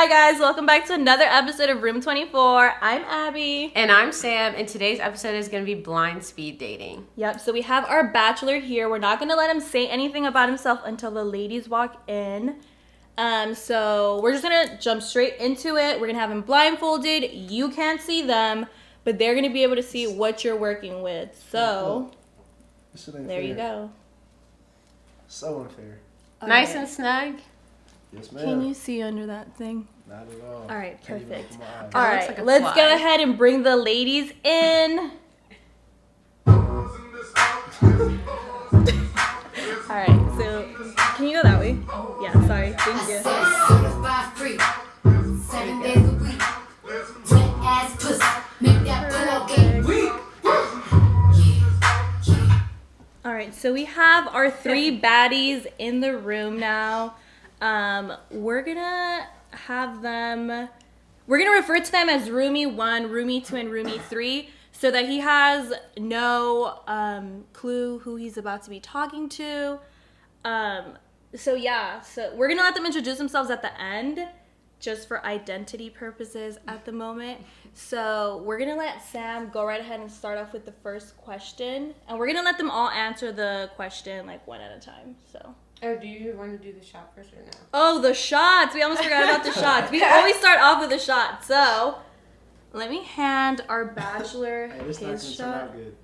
Hi guys, welcome back to another episode of Room 24. I'm Abby. And I'm Sam, and today's episode is going to be blind speed dating. Yep, so we have our bachelor here. We're not going to let him say anything about himself until the ladies walk in. So we're just going to jump straight into it. We're going to have him blindfolded. You can't see them, but they're going to be able to see what you're working with. So, there you go. So unfair. Nice and snug. Yes, ma'am. Can you see under that thing? Not at all. All right, Can't even perfect. open my eyes. All right, like a let's fly. go ahead and bring the ladies in. All right, so can you go that way? Yeah, sorry. Thank you. All right, so we have our three baddies in the room now. We're gonna refer to them as roomie 1, roomie 2, and roomie 3, so that he has no clue who he's about to be talking to. So we're gonna let them introduce themselves at the end, just for identity purposes at the moment. So we're gonna let Sam go right ahead and start off with the first question, and we're gonna let them all answer the question like one at a time. So. Oh, do you want to do the shot first or no? Oh, the shots. We almost forgot about the shots. We always start off with a shot. So, let me hand our bachelor This not his gonna shot. turn out good.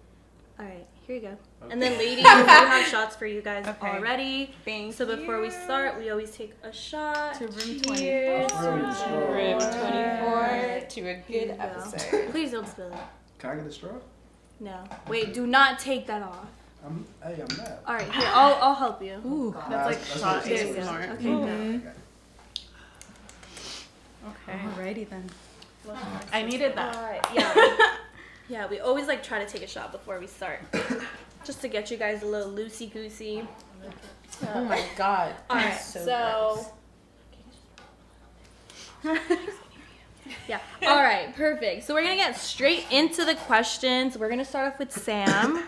All right, here you go. Okay. And then ladies, we have shots for you guys already. Thank So before we start, we always take a shot. To room Cheers. 24. Room 24 to a There good you go. episode. Please don't spill it. Can I get a straw? No. Wait, do not take that off. I'm not. All right, here, I'll help you. Ooh, Nah, that's like that's shot what There you go. ASMR. Okay, good. Okay. Alrighty then. Well, I needed that. All right, yeah. Yeah, we always like try to take a shot before we start. Just to get you guys a little loosey-goosey. Oh my god. All right, That's so yeah. All right, perfect. So we're gonna get straight into the questions. We're gonna start off with Sam.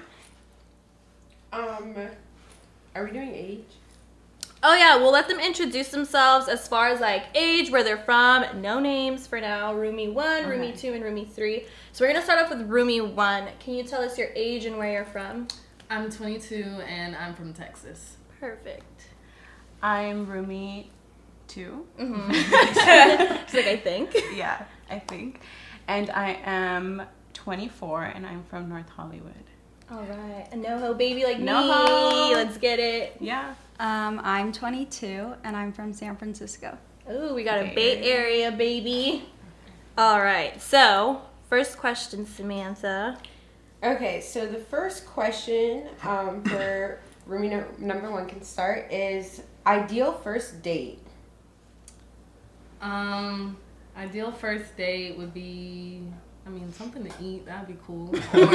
Are we doing age? Oh yeah, we'll let them introduce themselves as far as like age, where they're from. No names for now. Roomie 1, roomie 2, and roomie 3. So we're gonna start off with roomie 1. Can you tell us your age and where you're from? I'm 22 and I'm from Texas. Perfect. I'm roomie 2. She's like, I think. Yeah, I think. And I am 24 and I'm from North Hollywood. All right, a NoHo baby like NoHo. me. Let's get it. Yeah. I'm 22 and I'm from San Francisco. Ooh, we got a Bay Area baby. All right, so first question, Samantha. Okay, so the first question for roomie number 1 can start is ideal first date. Ideal first date would be, something to eat. That'd be cool. You're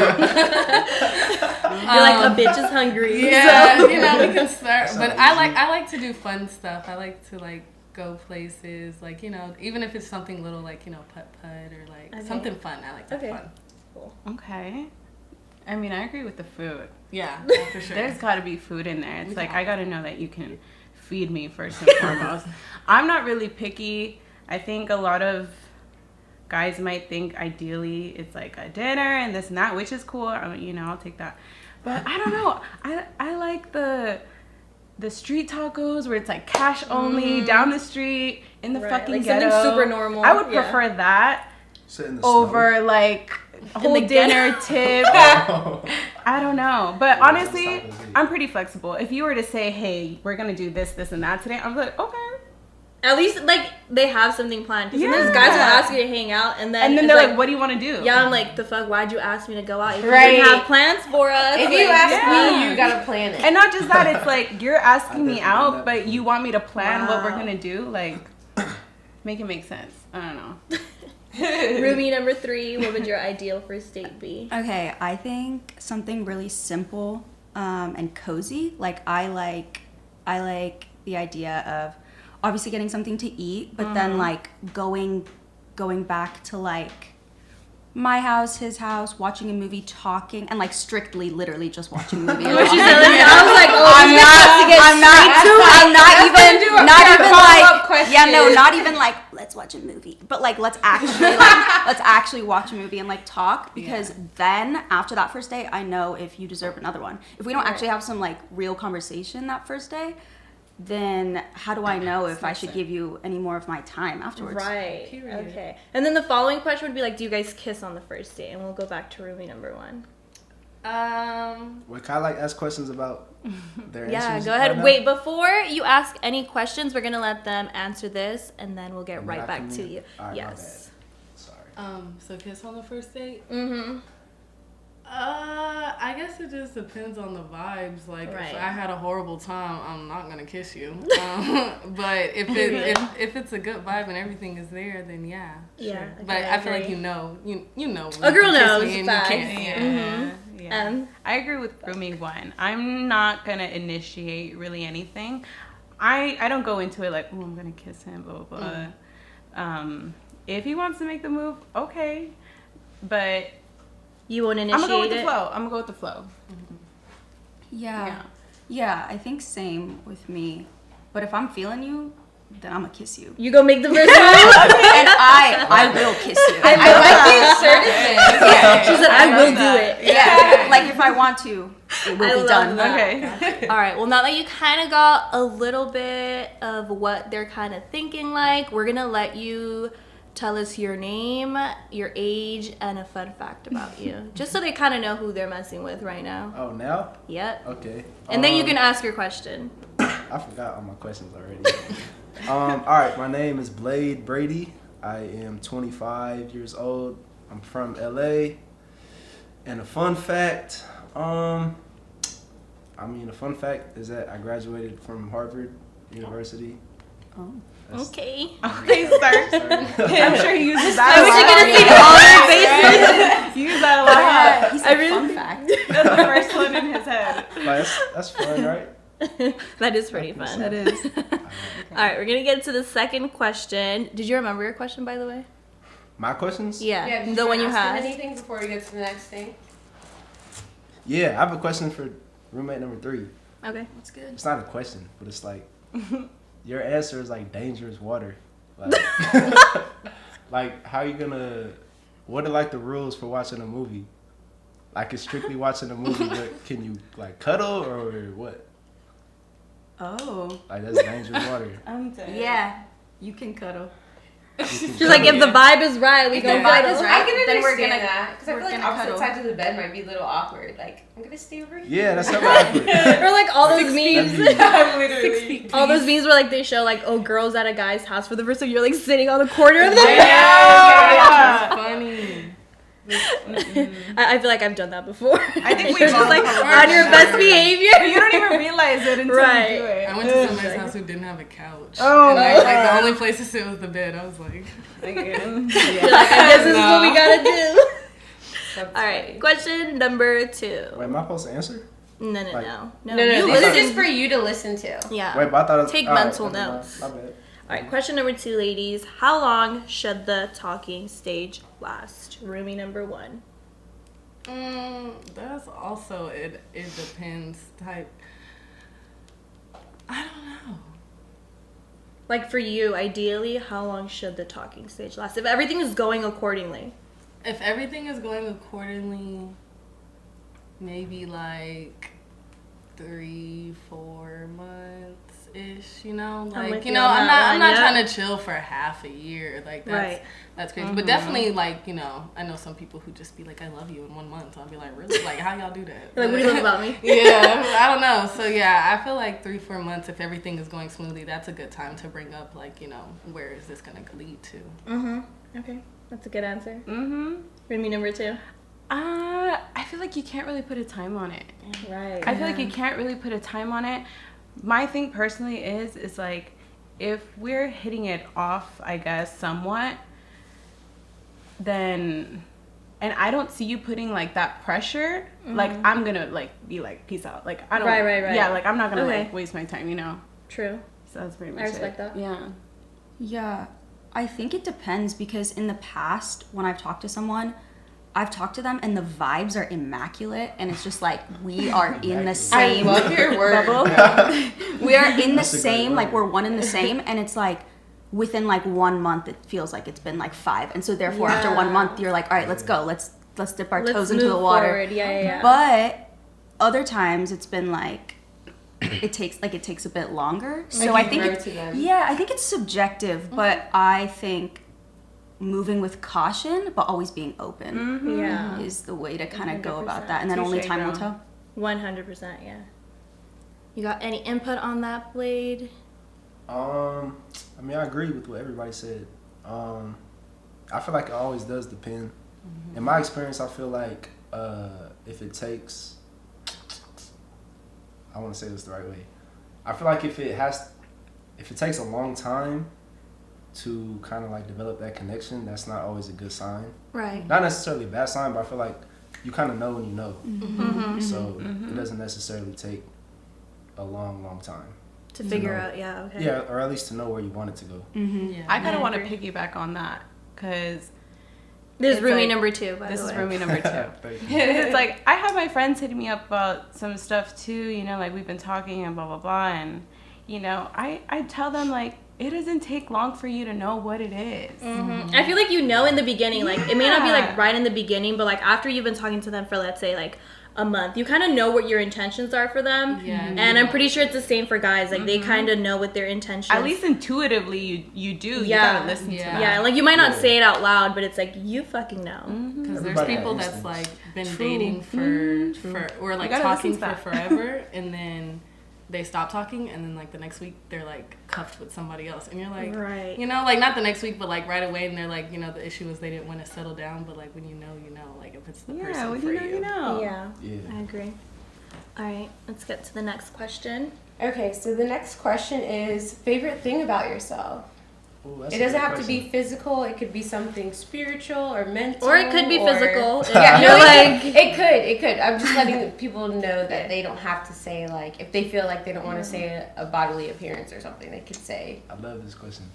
like a bitch is hungry. Yeah, so. we can start. But I like to do fun stuff. I like to go places, even if it's something little putt-putt or something fun. I like that fun. Cool. Okay. I agree with the food. Yeah, for sure. There's got to be food in there. It's I got to know that you can feed me first and foremost. I'm not really picky. I think a lot of guys might think ideally it's like a dinner and this and that, which is cool. I'll take that. But I don't know. I like the street tacos where it's like cash only down the street in the fucking like ghetto. something super normal. I would prefer that Sit in the over snow. like whole the dinner tip. Oh. I don't know. But Yeah, honestly, that's not easy. I'm pretty flexible. If you were to say, hey, we're going to do this, and that today, I'm like, okay. At least they have something planned. Because sometimes guys will ask you to hang out, and then And then it's they're like, what do you want to do? Yeah, I'm like, the fuck? Why'd you ask me to go out? If Right. you didn't have plans for us. If like, you ask yeah. me, you gotta plan it. And not just that, it's like, you're asking me definitely done out, that but before. you want me to plan what we're Wow. going to do? Like, make it make sense. I don't know. Roomie number 3, what would your ideal first date be? Okay, I think something really simple and cozy. Like I like the idea of obviously getting something to eat, but then like going back to like my house, his house, watching a movie, talking, and like strictly, literally just watching a movie. and When she talking. said that, I was like, oh, I'm not even like, question. Yeah, no, not even like, let's watch a movie. But like, let's actually watch a movie and like talk, because then after that first day, I know if you deserve another one. If we don't actually have some like real conversation that first day, then how do I know if I should give you any more of my time afterwards? Right. Period. Okay. And then the following question would be like, do you guys kiss on the first date? And we'll go back to roomie number 1. Wait, can I like ask questions about their answers? Yeah, go ahead. right now? Wait, before you ask any questions, we're gonna let them answer this, and then we'll get And right then back after to me? you. All right, Yes. my bad. Sorry. So kiss on the first date? Mm-hmm. I guess it just depends on the vibes. Like, Right. if I had a horrible time, I'm not gonna kiss you. But if it's a good vibe and everything is there, then yeah. Yeah, Sure. okay, But I I feel like agree. you know. A girl when you kiss knows, me and facts. you can't. Yeah. Mhm. Yeah. I agree with roomie 1. I'm not gonna initiate really anything. I don't go into it like, oh, I'm gonna kiss him, blah blah blah. If he wants to make the move, okay, but You won't I'm initiate gonna go with the it? flow. I'm gonna go with the flow. Yeah, I think same with me. But if I'm feeling you, then I'm gonna kiss you. You go make the first move? And I will kiss you. I like the assertiveness. Yeah. She said, I will do it. Yeah, like if I want to, it will I be love done. that. Okay. All right. Well, now that you kind of got a little bit of what they're kind of thinking like, we're going to let you tell us your name, your age, and a fun fact about you. Just so they kind of know who they're messing with right now. Oh, now? Yep. Okay. And then you can ask your question. I forgot all my questions already. All right, my name is Blade Brady. I am 25 years old. I'm from LA. And a fun fact, the fun fact is that I graduated from Harvard University. Oh. Okay. Okay, sir. I'm sure he uses I that. wish I could have seen all their faces. He used that a lot. He I said really- fun fact. That's the first one in his head. Like, that's fun, right? That is pretty fun. That is. All right, we're going to get to the second question. Did you remember your question, by the way? My questions? Yeah, Yeah, did the one you ask them had. anything before we get to the next thing? Yeah, I have a question for roommate number 3. Okay. That's good. It's not a question, but it's like, your answer is like dangerous water. Like, like how you gonna, what are like the rules for watching a movie? Like, it's strictly watching a movie, but can you like cuddle or what? Oh. Like, that's dangerous water. I'm dead. Yeah, you can cuddle. She's like, if the vibe is right, we If go the vibe cuddle. is right, I can then we're understand gonna- that. Because I we're feel like gonna opposite cuddle. sides of the bed might be a little awkward. Like, I'm going to stay over here. Yeah, that's how awkward. Or like all those memes. That'd Literally. All those memes where like they show like, oh, girls at a guy's house for the first time. You're like sitting on the corner of the bed. Yeah. Funny. I feel like I've done that before. I think we've You're just all like covered on your that. best behavior. You don't even realize it until Right. you do it. I went to somebody's house who didn't have a couch. Oh, and like the God. only place to sit was the bed. I was like, Again. You're like, I guess this is what we gotta do. That's All right, question number 2. Wait, am I supposed to answer? No, Like- no. No, You this is listen. just for you to listen to. Yeah. Wait, but I thought it was, Take all right, mental never mind. notes. My bad. All right, question number 2, ladies. How long should the talking stage last? Roomie number 1. that's also it depends type. I don't know. Like for you, ideally, how long should the talking stage last? If everything is going accordingly. If everything is going accordingly, maybe like 3-4 months ish. You know, with like you you know, on I'm that not one, yeah. trying to chill for half a year. Like that's Right. that's crazy. But definitely, like, you know, I know some people who just be like, I love you in 1 month. I'll be like, really? Like, how y'all do that? Like, what do you love about me? Yeah, I don't know. So yeah, I feel like 3-4 months, if everything is going smoothly, that's a good time to bring up, like, you know, where is this gonna lead to? Okay, that's a good answer. Mm-hmm. Roomie number 2. I feel like you can't really put a time on it. Right. I feel like you can't really put a time on it. My thing personally is like, if we're hitting it off, I guess, somewhat, then, and I don't see you putting like that pressure, like I'm gonna like be like, peace out. Like I don't, Right. yeah, like I'm not gonna Okay. like waste my time, you know? True. So that's pretty much I respect it. that. Yeah. Yeah, I think it depends, because in the past, when I've talked to someone, I've talked to them and the vibes are immaculate, and it's just like we are in the I same love your word. bubble. We are in the That's a great same, like word. we're one in the same, and it's like within like 1 month, it feels like it's been like 5. And so therefore, after 1 month, you're like, all right, let's go. Let's dip our toes into the water. Forward. Yeah. But other times, it's been like, it takes a bit longer. So I think I think it's subjective, but I think moving with caution, but always being open is the way to kind of go about that. And then only time will tell. 100%, yeah. You got any input on that, Blade? I mean, I agree with what everybody said. I feel like it always does depend. In my experience, I feel like if it takes, I want to say this the right way. I feel like if it takes a long time to kind of like develop that connection, that's not always a good sign. Right. Not necessarily a bad sign, but I feel like you kind of know when you know. So it doesn't necessarily take a long time. To figure out, okay. Yeah, or at least to know where you want it to go. Yeah, I kind of want to piggyback on that because this is roomie number 2, by the way. This is roomie number 2. Thank you. It's like I have my friends hitting me up about some stuff too, you know, like we've been talking and blah blah blah, and you know, I tell them like it doesn't take long for you to know what it is. I feel like you know in the beginning, like it may not be like right in the beginning, but like after you've been talking to them for, let's say, like a month, you kind of know what your intentions are for them. And I'm pretty sure it's the same for guys. Like they kind of know what their intentions. At least intuitively, you do. You gotta listen to them. Yeah, like you might not say it out loud, but it's like you fucking know. Because there's people that's like been dating for or like talking for forever, and then they stop talking, and then like the next week they're like cuffed with somebody else, and you're like, right, you know, like not the next week, but like right away, and they're like, you know, the issue was they didn't want to settle down, but like when you know, like if it's the person when for you know. Yeah, I agree. All right, let's get to the next question. Okay, so the next question is favorite thing about yourself. Ooh, it doesn't have to be physical. It could be something spiritual or mental. Or it could be physical. Yeah, no, like it could. I'm just letting people know that they don't have to say, like, if they feel like they don't want to say a bodily appearance or something, they could say. I love this question.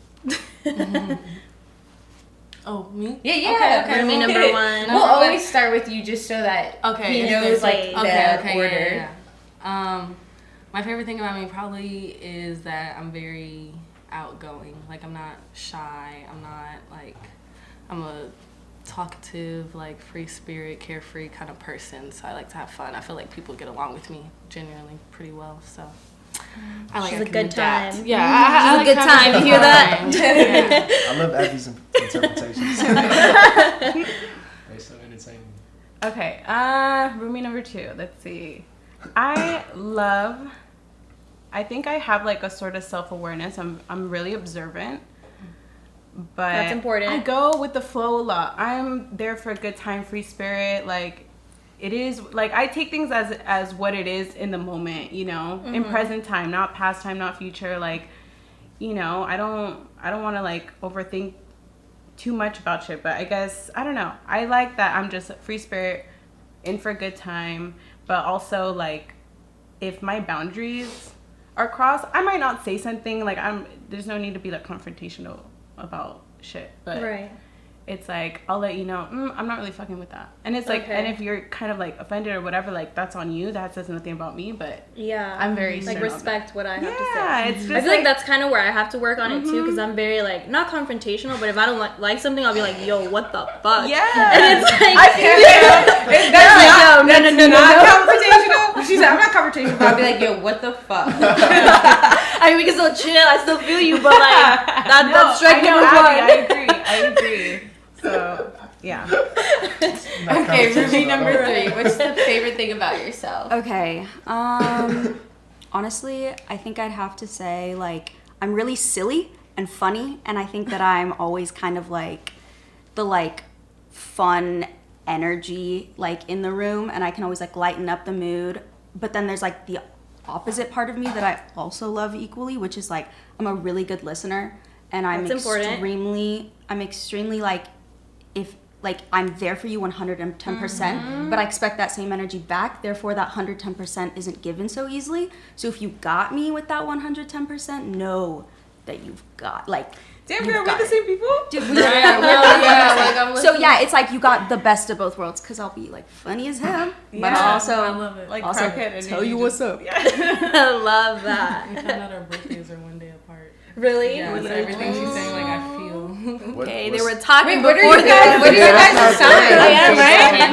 Oh, me? Yeah. Okay. Roomie number 1. We'll always start with you just so that he knows like the order. Yeah. My favorite thing about me probably is that I'm very outgoing. Like I'm not shy. I'm a talkative, like free spirit, carefree kind of person. So I like to have fun. I feel like people get along with me genuinely pretty well. So I like a good time. Yeah, I like a good time. You hear that? I love Abby's interpretations. They're so entertaining. Okay, roomie number 2. Let's see. I think I have like a sort of self-awareness. I'm really observant, but that's important. I go with the flow a lot. I'm there for a good time, free spirit. Like it is like I take things as what it is in the moment, you know, in present time, not past time, not future. Like, you know, I don't want to like overthink too much about shit. But I guess I don't know. I like that I'm just free spirit, in for a good time, but also like if my boundaries are crossed, I might not say something like there's no need to be like confrontational about shit, but it's like I'll let you know I'm not really fucking with that, and it's like and if you're kind of like offended or whatever, like that's on you. That says nothing about me, but I'm very like respect what I have to say. Yeah, it's just I feel like that's kind of where I have to work on it too, because I'm very like not confrontational, but if I don't like something, I'll be like, yo, what the fuck? Yeah, and it's like I feel no, confrontational. She's like, I'm not confrontational, but I'll be like, yo, what the fuck? I mean, we can still chill. I still feel you, but like that's strike number 1. I agree. So yeah. Okay, roomie number 3. What's the favorite thing about yourself? Okay. Honestly, I think I'd have to say like I'm really silly and funny, and I think that I'm always kind of like the like fun energy like in the room, and I can always like lighten up the mood. But then there's like the opposite part of me that I also love equally, which is like I'm a really good listener, and I'm extremely like if like I'm there for you 110%, but I expect that same energy back. Therefore, that 110% isn't given so easily. So if you got me with that 110%, know that you've got like. Damn, we're the same people? Dude, So yeah, it's like you got the best of both worlds, because I'll be like funny as hell, but also I love it. Like also and tell you what's up. Yeah. I love that. We found out our birthdays are one day apart. Really? Yeah, so everything she's saying Okay, they what's- were talking Wait, before what are you guys' signs?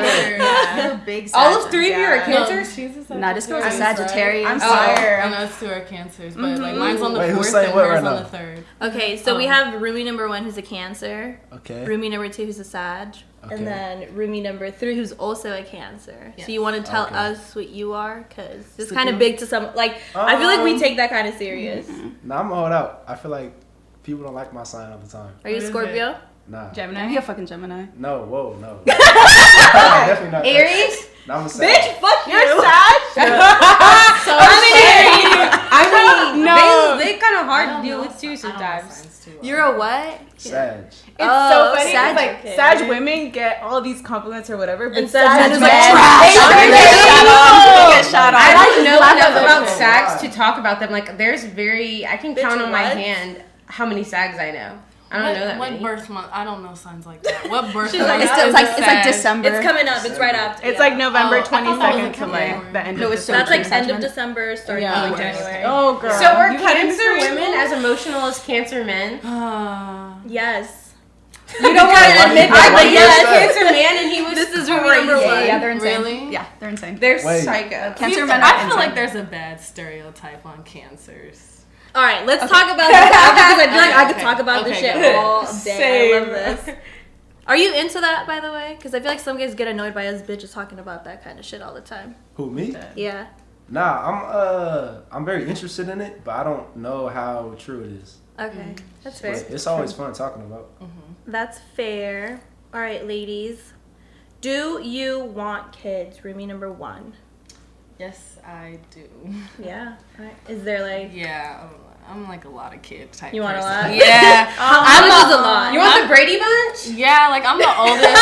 Yeah, We're big All of Sagittarius. three of you are Yeah. cancers? she's a No, this girl's a Sagittarius, right? Sagittarius. I'm Oh. fire. I know it's 2 are cancers, but like mine's on the Wait, who's 4th saying and what hers right on now? the 3rd. Okay, so we have roomie number 1 who's a Cancer, Okay. roomie number 2 who's a Sag, Okay. and then roomie number 3 who's also a Cancer. Yes. So you want to tell Okay. us what you are? Because it's Scorpio. kind of big to some. Like I feel like we Um, take that kind of serious. Nah, I'm gonna hold out. I feel like people don't like my sign all the time. Are you a What is Scorpio? Nah. Gemini. Are you a fucking Gemini? No, whoa, no. Definitely not. Aries? No, I'm a Sag. fuck You're sad. So I mean, No. they kind of I hard don't to deal know- with too I don't know sometimes. signs too well. You're a what? Sag. It's Oh, so funny. Sag, It's like okay. Sag women get all these compliments or whatever, but And Sag Sag men is like men- trash. They They get shot on. I don't know Laugh enough at about them. sags to talk about them. Like, there's I can Bitch, count on my what? hand how many sags I know. I don't know that What many. birth month? I don't know signs like that. What birth She's month? like, It's, is like Sag? December. It's coming up. It's right after. It's yeah. like November Oh, I thought that was 22nd in to like February. the end No, of it's so That's December. like end of Sag. December, starting Yeah. of Okay. January. Oh, girl. So are You had Cancer inspiration? women as emotional as Cancer men? Yes. You don't want to admit that, but Wait, yes, what's that? Cancer man, and he was This is crazy. roomie number 1. Yeah, they're insane. Really? Yeah, they're insane. They're Wait. psycho. Cancer men are I feel insane. like there's a bad stereotype on cancers. All right, let's talk about this because I feel like I could Okay. talk about this Okay, shit go all day. I love Same. this. Are you into that, by the way? Because I feel like some guys get annoyed by us bitches talking about that kind of shit all the time. Who, me? Yeah. Nah, I'm very interested in it, but I don't know how true it is. Okay, that's But fair. it's always fun talking about. That's fair. All right, ladies. Do you want kids? Roomie number 1. Yes, I do. Yeah. All right. Is there like Yeah, I'm like a lot of kid type. You want a person. lot? Yeah. how much is a lot? You want the Brady Bunch? Yeah, like I'm the oldest.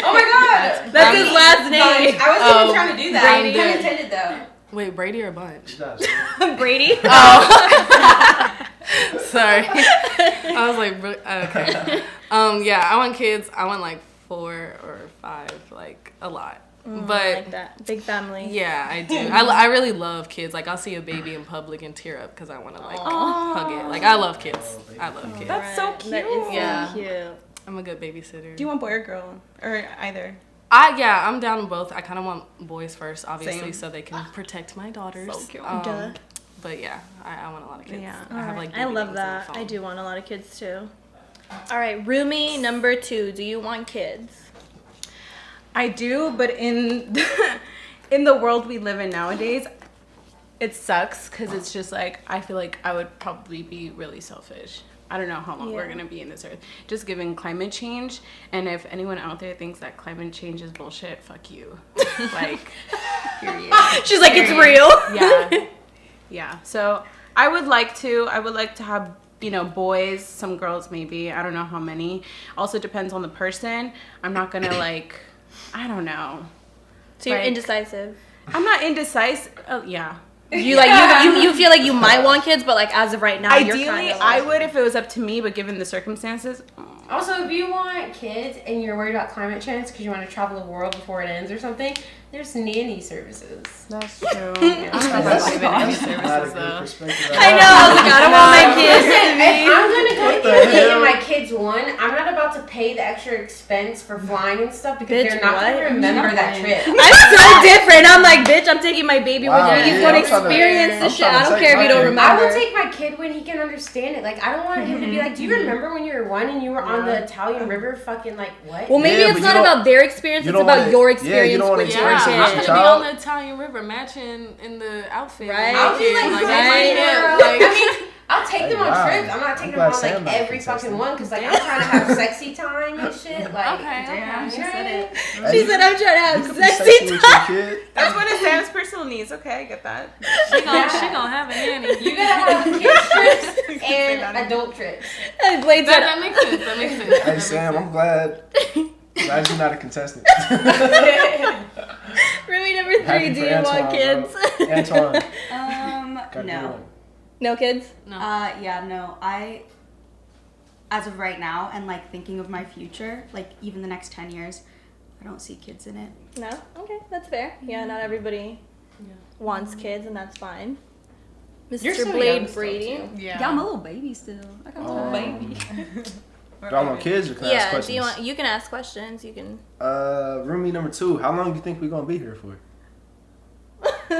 Oh my god! That's his last name. I wasn't even trying to do that. Brady. Pun intended though. Wait, Brady or Bunch? Brady. Sorry. I was like, okay. Yeah, I want kids. I want like 4 or 5, like a lot. I But like that. Big family. yeah, I do. I really love kids. Like I'll see a baby in public and tear up because I want to like hug it. Like I love kids. I love kids. That's so cute. That is so Yeah. cute. I'm a good babysitter. Do you want boy or girl? Or either? I'm down with both. I kind of want boys first, obviously, Same. so they can protect my daughters. So cute. Duh. But yeah, I want a lot of kids. Yeah. I have like. I baby love names on the that. I phone. do want a lot of kids too. All right, roomie number 2. Do you want kids? I do, but in in the world we live in nowadays, it sucks because it's just like I feel like I would probably be really selfish. I don't know how long we're Yeah. gonna be in this earth. Just given climate change, and if anyone out there thinks that climate change is bullshit, fuck you. Like, period. She's like, it's real. Yeah, yeah. So I would like to have, you know, boys, some girls maybe. I don't know how many. Also depends on the person. I'm not gonna like, I don't know. So you're Like- indecisive. I'm not indecisive. Oh yeah. You like you feel like you might want kids, but like as of right now, you're Ideally, kind of I would if it was up to me, but given the circumstances, Also, if you want kids and you're worried about climate change because you want to travel the world before it ends or something, there's nanny services. that's true. I don't know if I believe in any Not a services good though. perspective. I know. I was like, I don't want my kids to Listen, if be. I'm gonna go What the Italy hell? and my kids won, I'm not about to pay the extra expense for flying and stuff because Bitch, they're not what? gonna remember that trip. I'm so different. I'm like, bitch, I'm taking my baby Wow, with me. He's yeah, gonna I'm trying to- experience I'm this shit. trying to I don't take care if you my don't kid. remember. I will take my kid when he can understand it. Like, I don't want him to be like, do you remember when you were 1 and you were on the Italian River fucking like what? Well, maybe Yeah, it's but not you don't- about their experience. you It's don't about wanna- your yeah, you experience don't wanna with Yeah, your experience it I'm with kid. your gonna be on child. the Italian River matching in the outfit. Right. I'll be like, Like, right. I mean, I'll take them on wow. trips. I'm not taking I'm them on glad like Sam not every consistent. fucking one because like I'm trying to have sexy time and shit. Like, Okay, damn, okay. you said it. She said, "I'm trying to You have could be sexy sexy with time." your kid. That's one of Sam's personal needs. Okay, I get that. She gonna have a nanny. You gotta have kids trips say that and again. adult trips. And Blade said, That makes sense. That makes sense. Hey Sam, I'm glad you're not a contestant. "Roomie number 3. Happy Do for you want Antoine, kids?" bro. Antoine, gotta do No. one. No kids. No. Yeah, no. As of right now, and like thinking of my future, like even the next 10 years, I don't see kids in it. No. Okay, that's fair. Yeah, not everybody wants kids, and that's fine. You're so young Blade still, Brady. too. Yeah, I'm a little baby still. I got a little baby. Do I want kids or can I ask Yeah, questions? you can ask questions. You can. Roomie number 2. How long do you think we're gonna be here for?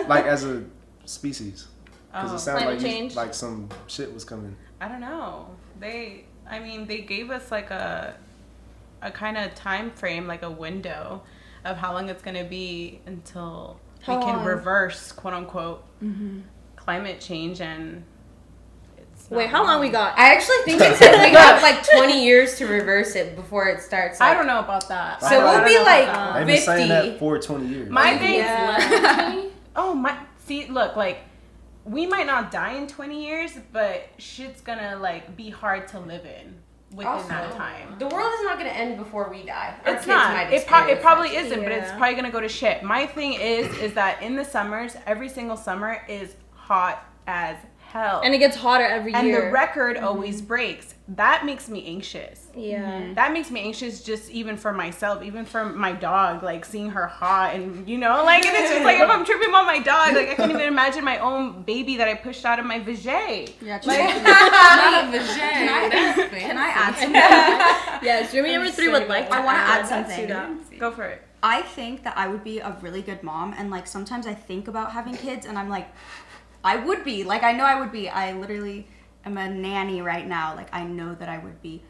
Like as a species? Because it sounded Climate like change. like some shit was coming. I don't know. They gave us like a kind of time frame, like a window of how long it's gonna be until How we can long? reverse, quote unquote, climate change, and it's not Wait, how long we got? I actually think it said we got like 20 years to reverse it before it starts. I Like, don't know about that. So I we'll don't be know about like that. They've been saying 50. that for 20 years. My thing. Yeah. Oh my! See, look, like we might not die in 20 years, but shit's gonna like be hard to live in within Also, that time. the world is not going to end before we die. Our It's kids not. might It experience probably that. isn't, but it's Yeah. probably gonna go to shit. My thing is that in the summers, every single summer is hot as hell, And it gets hotter every and year. the record always breaks. That makes me anxious. Yeah. That makes me anxious just even for myself, even for my dog, like seeing her hot and, you know, like, and it's just like if I'm tripping on my dog, like I can't even imagine my own baby that I pushed out of my vajay. Yeah, Not a vajay. That's can I add something? Yes, Roomie number 3 would like to I want to add that something. SHOUTOut. Go for it. I think that I would be a really good mom, and like sometimes I think about having kids, and I'm like, I would be. Like I know I would be. I literally am a nanny right now. Like I know that I would be.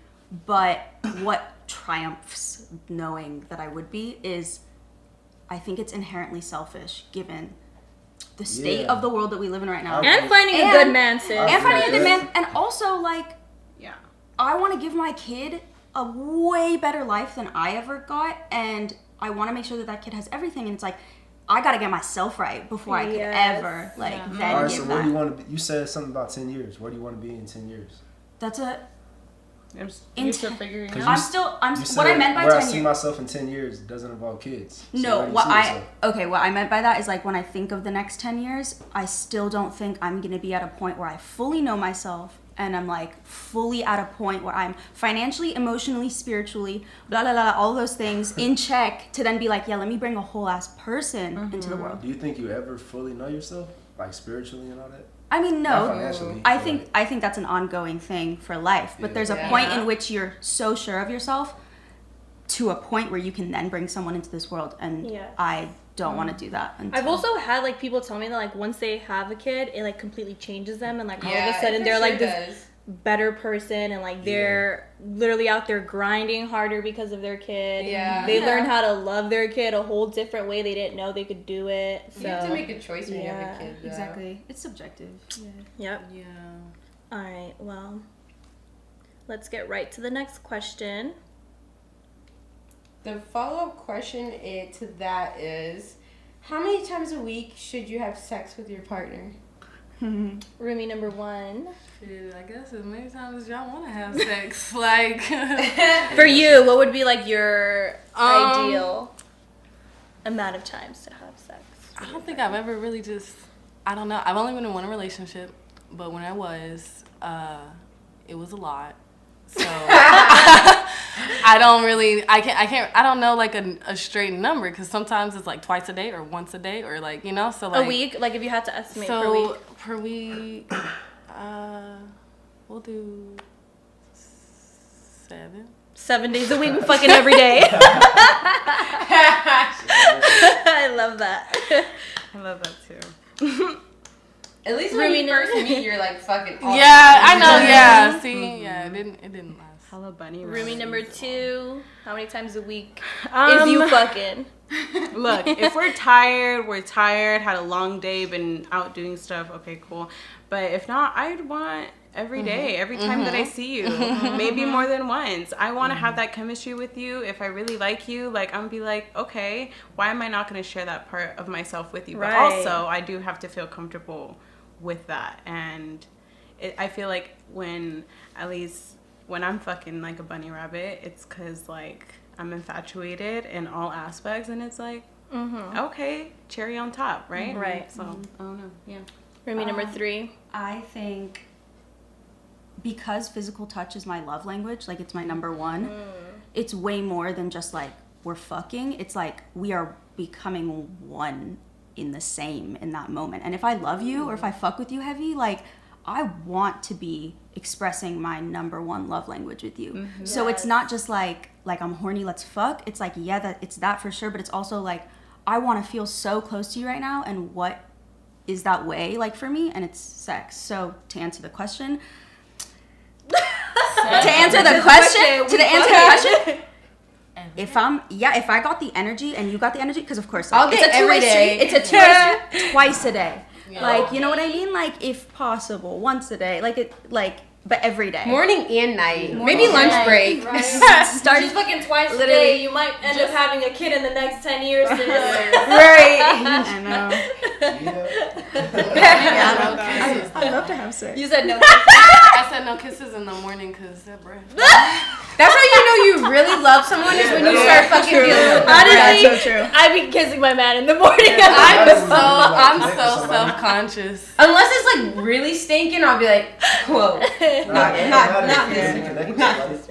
But what triumphs knowing that I would be is, I think it's inherently selfish given the state Yeah. of the world that we live in right now. And finding a And- good man, sis. I And finding a feel good that. man, and also like Yeah. I want to give my kid a way better life than I ever got, and I want to make sure that that kid has everything. And it's like, I gotta get myself right before I could Yes. ever like Yeah. then All right, give so that. where do you want to be? You said something about 10 years. Where do you want to be in 10 years? That's a. I'm just In used to ten- figuring Cause out. I'm still. I'm. You What I said meant by where 10 I see years. myself in 10 years doesn't involve kids. So No, where do you what see I yourself? okay, what I meant by that is like when I think of the next 10 years, I still don't think I'm gonna be at a point where I fully know myself and I'm like fully at a point where I'm financially, emotionally, spiritually, blah blah blah, all those things in check to then be like, yeah, let me bring a whole ass person into the world. Do you think you ever fully know yourself, like spiritually and all that? I mean, Not no. financially. I but, think like, I think that's an ongoing thing for life. But Yeah. there's a Yeah. point in which you're so sure of yourself to a point where you can then bring someone into this world, and Yeah. I don't want to do that. Until, I've also had like people tell me that like once they have a kid, it like completely changes them, and like all Yeah, of a sudden it they're for like sure this does. better person, and like they're literally out there grinding harder because of their kid. Yeah. They Yeah. learn how to love their kid a whole different way. They didn't know they could do it. So You have to make a choice when you have Yeah, a kid. Though. exactly, it's subjective. Yep. Yeah. All right. Well, let's get right to the next question. The follow-up question to that is, how many times a week should you have sex with your partner? Roomie number 1. Shit, I guess as many times as y'all want to have sex. Like, For you, what would be like your ideal amount of times to have sex? I don't think I've ever really just, I don't know. I've only been in one relationship, but when I was, it was a lot. So I don't really, I don't know like a straight number, because sometimes it's like twice a day or once a day or like, you know, so like. A week? Like if you had to estimate per So week? per week, we'll do 7. 7 days a week, fucking every day. I love that. I love that too. At least when Roomie you first meet, you're like fucking. All Yeah, I know. Yeah, see, yeah, it didn't last. Hello, bunny. Roomie number 2. How many times a week Um, is you fucking? Look, if we're tired, had a long day, been out doing stuff, okay, cool. But if not, I'd want every day, every time that I see you, maybe more than once. I want to have that chemistry with you. If I really like you, like, I'm gonna be like, okay, why am I not going to share that part of myself with you? But Right. also, I do have to feel comfortable with that. And I feel like when I'm fucking like a bunny rabbit, it's because, like, I'm infatuated in all aspects, and it's like, okay, cherry on top, right? Right. So, I don't know, yeah. Roomie number 3. I think because physical touch is my love language, like it's my number 1. It's way more than just like we're fucking. It's like we are becoming one in the same in that moment. And if I love you or if I fuck with you heavy, like I want to be expressing my number one love language with you. So it's not just like I'm horny, let's fuck. It's like, yeah, it's that for sure, but it's also like I want to feel so close to you right now, and what is that way like for me? And it's sex. So to answer the question, if I got the energy and you got the energy, because of course, like, it's a two-way street. It's a two-way street, twice a day. Yeah. Like, you know what I mean? Like, if possible, once a day. But every day. Morning and night. Maybe lunch break. Right. Start just fucking twice a day. You might end up having a kid in the next 10 years. Right. I know. Yeah. I'd love to have sex. You said no kisses. I said no kisses in the morning because that breath. That's how you know you really love someone, is when you start fucking dealing with them. Honestly, that's so true. I'd be kissing my man in the morning. I'm so self-conscious. Unless it's like really stinking, I'll be like, whoa. Not this.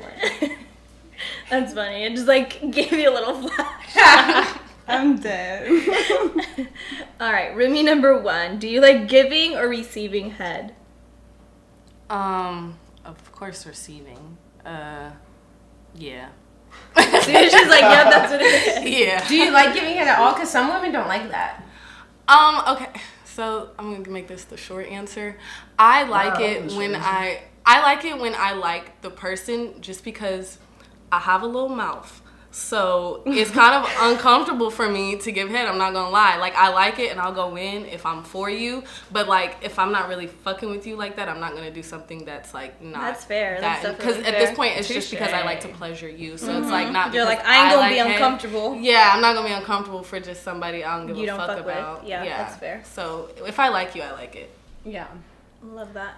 That's funny. It just like gave you a little flash. I'm dead. All right, roomie number 1. Do you like giving or receiving head? Of course, receiving. Yeah. She's like, yeah, that's what it is. Yeah. Do you like giving it at all? Because some women don't like that. Okay. So I'm gonna make this the short answer. I like it when I like the person, just because I have a little mouth. So it's kind of uncomfortable for me to give head. I'm not gonna lie. Like, I like it and I'll go in if I'm for you. But like, if I'm not really fucking with you like that, I'm not gonna do something that's like not. That's fair. That's because at this point, it's just because I like to pleasure you. So it's like not. You're because like, I ain't gonna be head. uncomfortable. Yeah, I'm not gonna be uncomfortable for just somebody I don't give You a don't fuck fuck with. about. Yeah, that's fair. So if I like you, I like it. Yeah. Love that.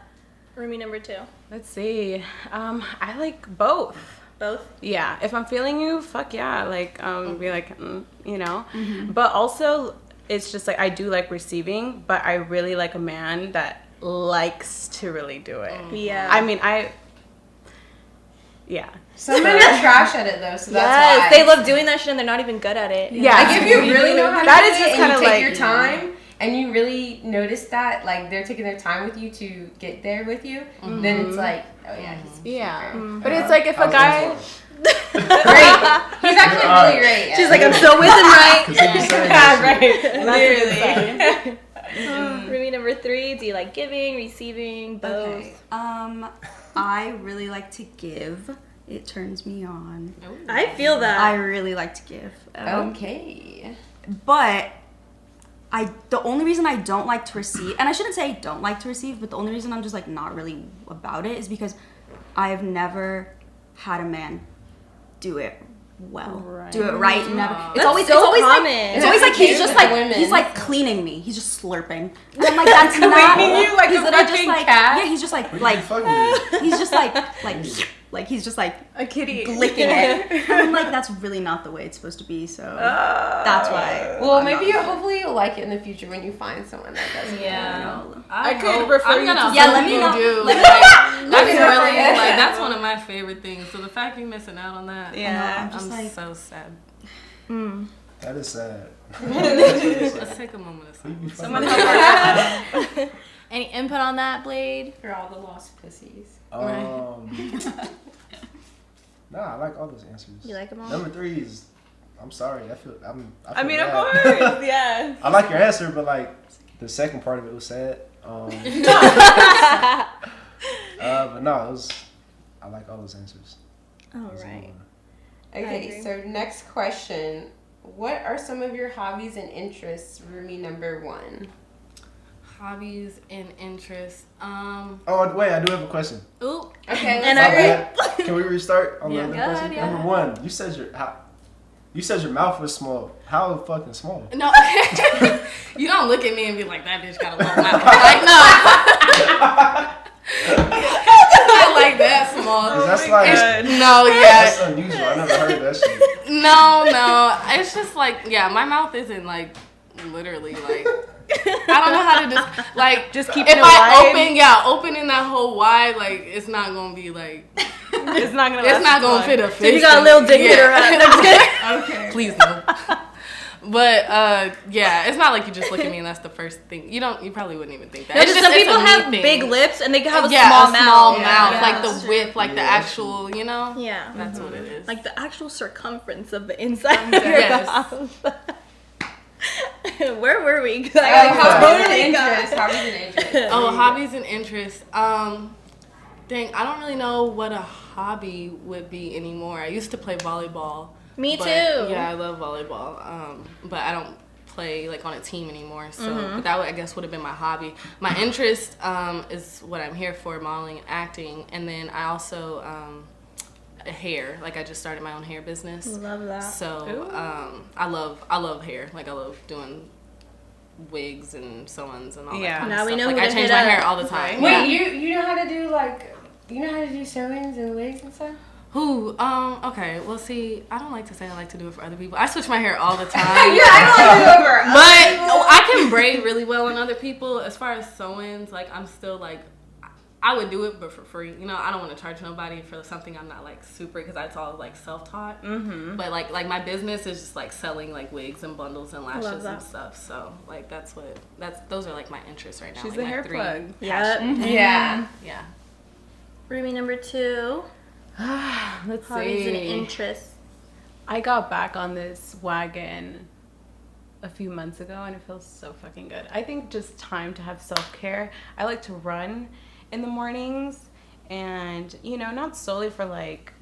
Roomie number 2. Let's see. I like both. Both? Yeah. If I'm feeling you, fuck yeah. Like, be like, you know. But also, it's just like I do like receiving, but I really like a man that likes to really do it. Yeah. I mean, yeah. Some men are trash at it though, so that's why. They love doing that shit and they're not even good at it. Yeah. Like, if you really know how to that do is just it kind and of you take like your time, and you really notice that, like, they're taking their time with you to get there with you, then it's like, oh yeah, he's But it's like if a guy. great. He's actually really great. She's like, I'm so with him, right? Right. Roomie number 3. Do you like giving, receiving, both? Okay. I really like to give. It turns me on. I feel that. I really like to give. Okay. But the only reason I don't like to receive, and I shouldn't say I don't like to receive, but the only reason I'm just like not really about it is because I've never had a man do it well. Do it right. Never. It's always common. It's always like he's just like women. he's like cleaning me. He's just slurping. And I'm like, that's not you like he's a literally fucking just like cat? yeah, he's just like he's just like he's just like A kitty. licking it. And I'm like, that's really not the way it's supposed to be. So that's why. Well, maybe hopefully you'll like it in the future when you find someone that does it. Yeah. I could refer you to let me know. That's really like, that's one of my favorite things. So the fact you're missing out on that, Yeah. I'm so sad. That is sad. Let's take a moment of silence. Someone help. Any input on that, Blade? For all the lost pussies. Nah, I like all those answers. You like them all? Number 3 is, I'm sorry, I feel I mean, of bad. course, yeah. I like your answer, but like the second part of it was sad. But no, I like all those answers. All right. Okay, so next question. What are some of your hobbies and interests, roomie number 1? Hobbies and interests. Oh wait, I do have a question. Ooh. Okay, And My I bad. Can we restart on Yeah. the Go other question? ahead, yeah. Number 1, you said your mouth was small. How fucking small? No, you don't look at me and be like, that bitch got a little mouth. Like, no. Not like that small. That's like No, yeah. that's unusual. I never heard that shit. No. It's just like, yeah, my mouth isn't like literally like, I don't know how to just like Just keeping if it I wide. opening that whole wide, like it's not gonna be like It's not gonna. it's not gonna fit a fish. So you got a little dick in her head. Okay. Please no. But yeah, it's not like you just look at me and that's the first thing. You probably wouldn't even think that. No, It's just some it's people a me have thing. big lips and they can have a yeah, small a mouth. small mouth, Yeah, like that's the width, like the Yeah. actual, you know. Yeah. That's what it is. Like the actual circumference of the inside of your Yes. mouth. Where were we? 'Cause Hobbies totally and got- interests. Hobbies and interests. Oh, hobbies and interests. Dang, I don't really know what a hobby would be anymore. I used to play volleyball. Me but- too. Yeah, I love volleyball. But I don't play like on a team anymore. So, Mm-hmm. but that I guess would have been my hobby. My interest is what I'm here for, modeling and acting. And then I also hair. Like I just started my own hair business. Love that. So I love hair. Like I love doing wigs and sew-ons and all Yeah. that kind Now of we stuff. know Like who I to change hit my up. hair all the time. Wait, Yeah. you know how to do sew-ins and wigs and stuff? Who? Okay. Well, see, I don't like to say I like to do it for other people. I switch my hair all the time. But I can braid really well on other people. As far as sew-ins, like I'm still like, I would do it, but for free. You know, I don't want to charge nobody for something I'm not like super, because that's all like self-taught. Mm-hmm. But like my business is just like selling like wigs and bundles and lashes that. and stuff. So like those are like my interests right now. She's like, the my hair 3 plug. Yep. Yeah. Yeah. Roomie number 2. Let's Hobbies and see. interests. I got back on this wagon a few months ago and it feels so fucking good. I think just time to have self-care. I like to run in the mornings and, you know, not solely for like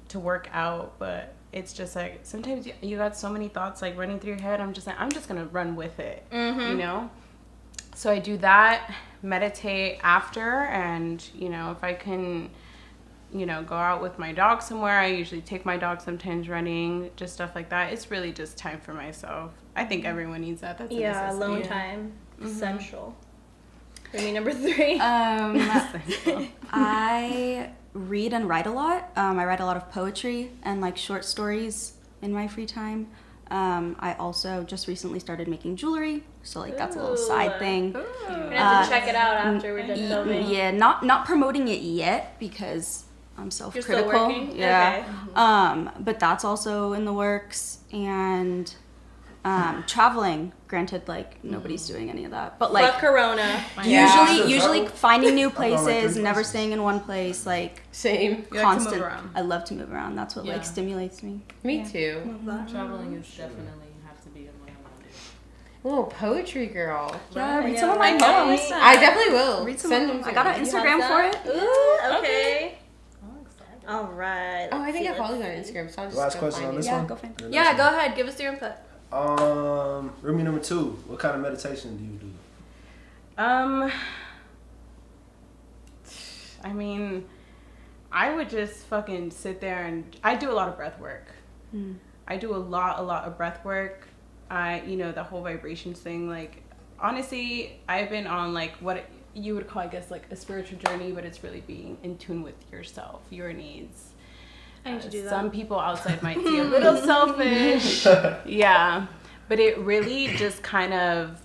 to work out, but it's just like sometimes you got so many thoughts like running through your head. I'm just like, I'm just gonna run with it, you know? So I do that, meditate after, and, you know, if I can, you know, go out with my dog somewhere. I usually take my dog sometimes running, just stuff like that. It's really just time for myself. I think everyone needs that. That's a Yeah, necessity. alone time. Essential. Roomie number 3. I read and write a lot. I write a lot of poetry and like short stories in my free time. I also just recently started making jewelry, so like that's a little side thing. We're gonna have to check it out after we're done filming. Yeah, not promoting it yet because I'm You're still self-critical. working? Yeah. Okay. But that's also in the works, and traveling. Granted, like nobody's doing any of that, but like Fuck Corona. Yeah. usually finding new I've gone, like, places, 3 never places. staying in one place, like Same. You like to move constant. around. I love to move around. That's what Yeah. like stimulates me. Me too. Traveling is definitely have to be in what I want to do. Little poetry girl. Yeah, read Yeah, some of my I poems. know. I definitely will. Read some Send of them them. to I got me. an Instagram for it. Ooh, okay. All right. Oh, I think I let's follow you see. on Instagram, so I'll just Last go question find on it. this Yeah, one. go find it. The next Yeah, one. go ahead. Give us your input. Roomie number 2. What kind of meditation do you do? I mean, I would just fucking sit there and I do a lot of breath work. I do a lot of breath work. The whole vibrations thing, like honestly, I've been on like what you would call, I guess, like a spiritual journey, but it's really being in tune with yourself, your needs. I need to do that. Some people outside might see a little selfish. Yeah. But it really just kind of,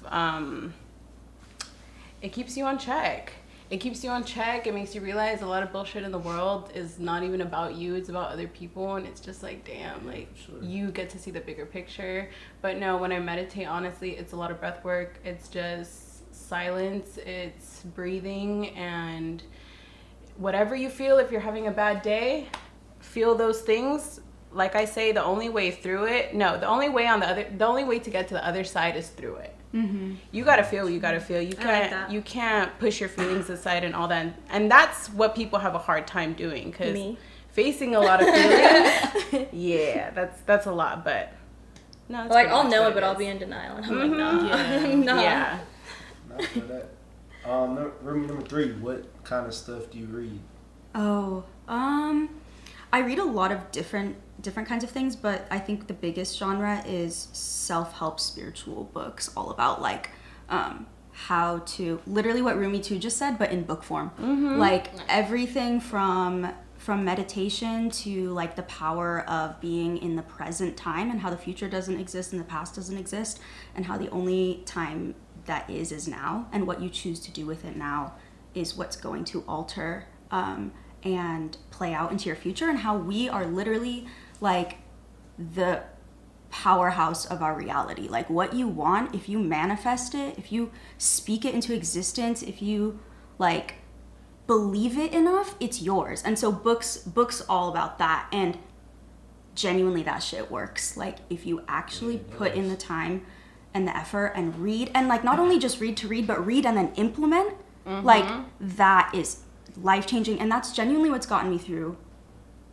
it keeps you on check. It keeps you on check. It makes you realize a lot of bullshit in the world is not even about you. It's about other people. And it's just like, damn, like you get to see the bigger picture. But no, when I meditate, honestly, it's a lot of breath work. It's just silence. It's breathing. And whatever you feel, if you're having a bad day, feel those things. Like I say, the only way through it, the only way to get to the other side is through it. Mm-hmm. You gotta feel what you gotta feel. You can't push your feelings aside and all that. And that's what people have a hard time doing, because facing a lot of feelings, yeah, that's a lot. But no, that's Like pretty I'll much know what it, but I'll be in denial, and I'm like, no, no. Yeah. Not for that. Roomie number 3. What kind of stuff do you read? I read a lot of different kinds of things, but I think the biggest genre is self-help spiritual books, all about like how to, literally what Roomie 2 just said, but in book form. Like everything from meditation to like the power of being in the present time, and how the future doesn't exist and the past doesn't exist, and how the only time that is now, and what you choose to do with it now is what's going to alter and play out into your future, and how we are literally like the powerhouse of our reality. Like what you want, if you manifest it, if you speak it into existence, if you like believe it enough, it's yours. And so books all about that, and genuinely that shit works. Like if you actually put in the time and the effort and read, and like not only just read to read, but read and then implement, like that is life-changing. And that's genuinely what's gotten me through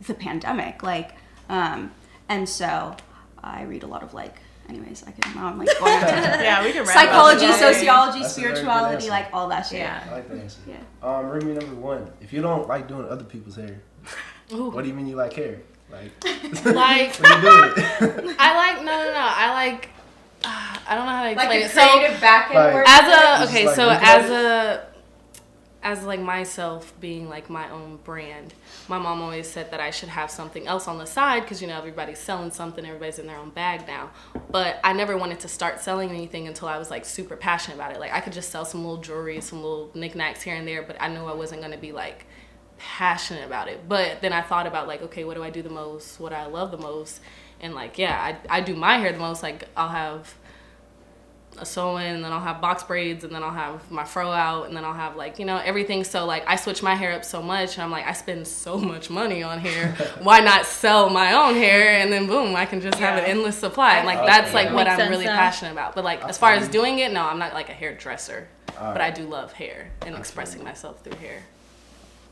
the pandemic. Like and so I read a lot of like, anyways, now I'm like going into Yeah, we can wrap psychology, up today. sociology, That's a very good spirituality, answer. like all that shit. Yeah. I like that answer. Yeah. Roomie number 1. If you don't like doing other people's hair, what do you mean you like hair? Like, Like, what are you doing? I like no. I like. I don't know how to explain Like it. a So creative back end Like- work. as a Just okay, like so look at as like myself being like my own brand, my mom always said that I should have something else on the side because, you know, everybody's selling something, everybody's in their own bag now. But I never wanted to start selling anything until I was like super passionate about it. Like I could just sell some little jewelry, some little knickknacks here and there, but I knew I wasn't going to be like passionate about it. But then I thought about like, okay, what do I do the most? What do I love the most? And like, yeah, I do my hair the most. Like I'll have a sew-in, and then I'll have box braids, and then I'll have my fro out, and then I'll have like, you know, everything. So like I switch my hair up so much, and I'm like, I spend so much money on hair. Why not sell my own hair, and then boom, I can just have an endless supply. And like that's like what Makes I'm sense really now. passionate about. But like as far as doing it, no, I'm not like a hairdresser. But I do love hair and expressing myself through hair.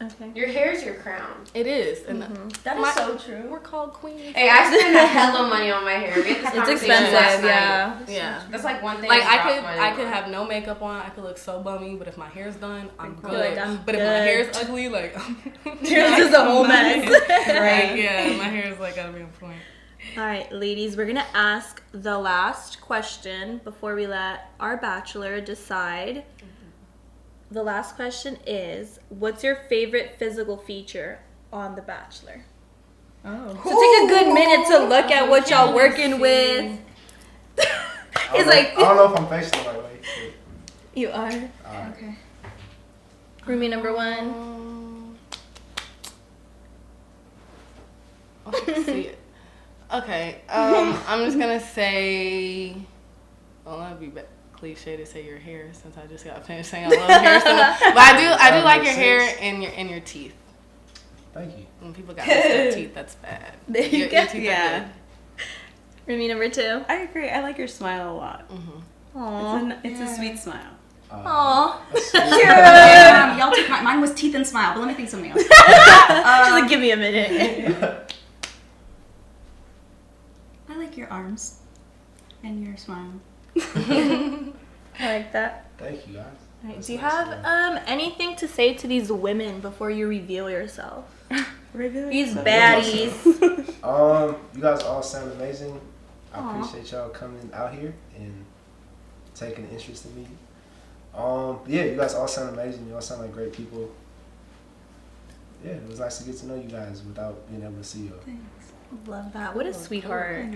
Okay. Your hair's your crown. It is, and That is so true. we're called queens. Hey, I spend a hell of money on my hair. We had this It's conversation expensive, last night. yeah. Yeah. That's like one thing. Like I I could have no makeup on, I could look so bummy, but if my hair's done, I'm You're good. like, I'm but if my good. hair's ugly, like Yours is a whole mess. Right? Yeah, my hair's like gotta be on point. All right, ladies, we're gonna ask the last question before we let our bachelor decide. The last question is, what's your favorite physical feature on The Bachelor? Oh. So take a good minute to look at what y'all working with. He's like, I don't know if I'm facing the right way. you are. Alright. Okay. Roomie number 1. Okay, see it. Okay, I'm just gonna say, well, that'd be cliche to say your hair since I just got finished saying I love hair so much. But I do like your hair and your teeth. Thank you. When people got messed up teeth, that's bad. There you Your go. teeth are Yeah. Roomie number 2. I agree. I like your smile a lot. Aww. It's a sweet smile. Aww. Y'all took mine was teeth and smile, but let me think something else. Just like, give me a minute. I like your arms and your smile. I like that. Thank you, guys. All right, That's do you nice, have anything to say to these women before you reveal yourself? Reveal These yourself. baddies. You guys all sound amazing. I Aw. appreciate y'all coming out here and taking an interest in me. Yeah, you guys all sound amazing. You all sound like great people. Yeah, it was nice to get to know you guys without being able to see you. Love that. What a sweetheart.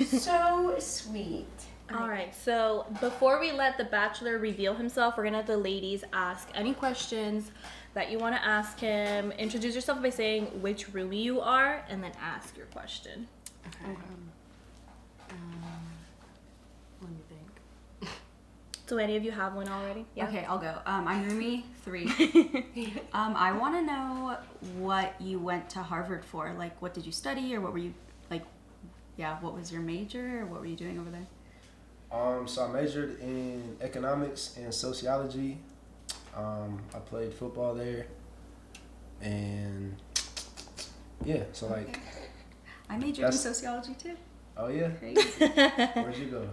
So sweet. All right, so before we let the bachelor reveal himself, we're gonna have the ladies ask any questions that you want to ask him. Introduce yourself by saying which roomie you are, and then ask your question. Okay. Let me think. Do any of you have one already? Okay, I'll go. I'm roomie 3. I want to know what you went to Harvard for. Like, what did you study, or what were you like? Yeah, what was your major, or what were you doing over there? So I majored in economics and sociology. I played football there, and yeah, so like. I majored in sociology too. Oh yeah. Crazy. Where'd you go?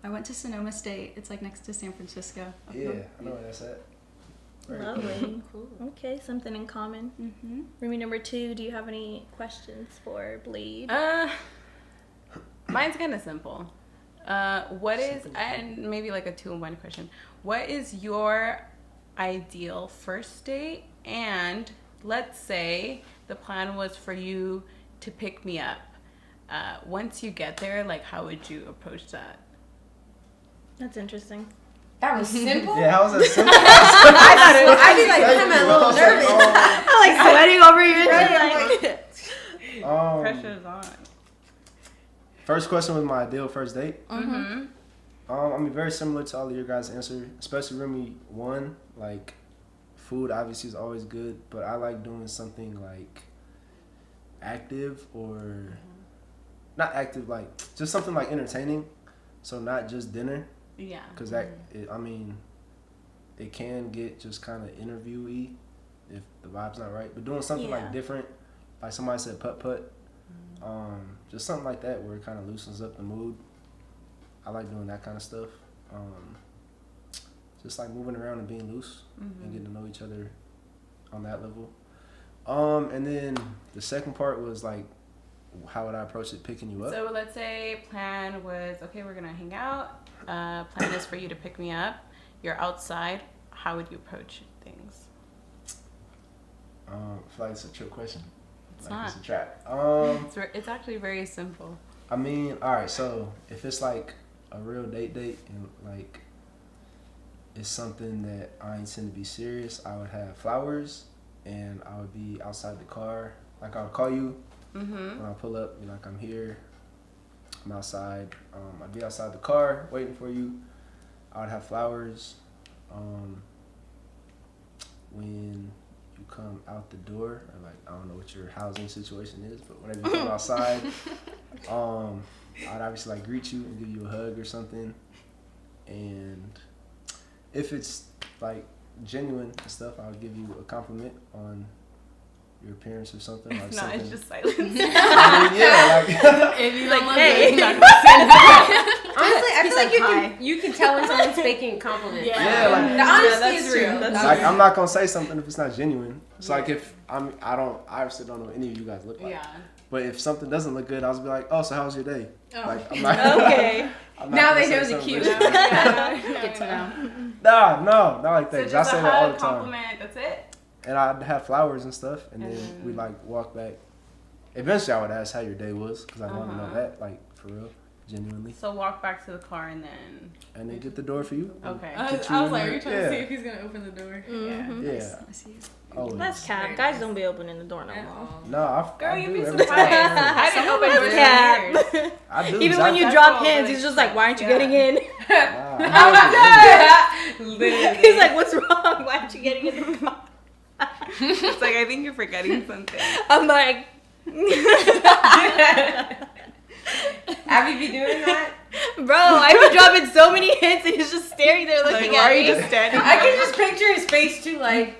I went to Sonoma State. It's like next to San Francisco. Yeah, I know where that's at. Very cool. Lovely. Okay, something in common. Mm-hmm. Roomie number 2, do you have any questions for Blade? Mine's kind of simple. What is, and maybe like a 2-in-1 question. What is your ideal first date? And let's say the plan was for you to pick me up. Once you get there, like, how would you approach that? That's interesting. That was simple. Yeah, how was that simple? I'd be like, I'm a little nervous. I'm like sweating over here. Pressure's on. First question was my ideal first date. Mm-hmm. I mean, very similar to all of your guys' answer, especially roomie 1. Like, food obviously is always good, but I like doing something like active or not active, like just something like entertaining. So not just dinner, Yeah. because it can get just kind of interview-y if the vibe's not right. But doing something like different, like somebody said putt-putt, just something like that where it kind of loosens up the mood. I like doing that kind of stuff. Just like moving around and being loose and getting to know each other on that level. And then the second part was like, how would I approach it picking you up? So let's say plan was, okay, we're gonna hang out. Plan is for you to pick me up. You're outside. How would you approach things? I feel like it's a trick question. It's like not. It's a trap. It's actually very simple. I mean, all right. So if it's like a real date and like it's something that I intend to be serious, I would have flowers and I would be outside the car. Like I would call you when I pull up. Be like, I'm here. I'm outside. I'd be outside the car waiting for you. I would have flowers. When you come out the door, or like I don't know what your housing situation is, but whenever you come outside, I'd obviously like greet you and give you a hug or something. And if it's like genuine and stuff, I'll give you a compliment on your appearance or something. Like If not, something. it's just silence. I mean, yeah, like If you Like, don't hey. look good, Honestly, I He feel like said you can tell when someone's faking compliments. Yeah, like- the honesty that's is true. real. That's like I'm not gonna say something if it's not genuine. It's like if I obviously don't know what any of you guys look like. yeah. But if something doesn't look good, I'll just be like, oh, so how was your day? Oh. Like I'm not. Okay. I'm not Now gonna they say know the something cue. risky. Get to know. Nah, no, not like So that. 'cause just I say a that all hug, the time. compliment. That's it. And I'd have flowers and stuff, and then we'd like walk back. Eventually, I would ask how your day was, because I want to know that, like for real, genuinely. So walk back to the car and then. And then get the door for you. Okay. I Get was you like, in are there. you trying to Yeah. see if he's gonna open the door? Yeah. Yeah. I see. Always. That's cap. Guys don't be opening the door no At more. all. No, Girl, I you do be every surprised. time. I didn't open doors Cap. for years. I do. Even when you That's drop all, hands, but he's just like, why aren't you yeah. getting in? Nah, He's like, what's wrong? Why aren't you getting in the car? It's like, I think you're forgetting something. I'm like, Abby be doing that? bro, I've been dropping so many hints and he's just staring there Like, looking why at are you me. just standing I there? can just picture his face too, like.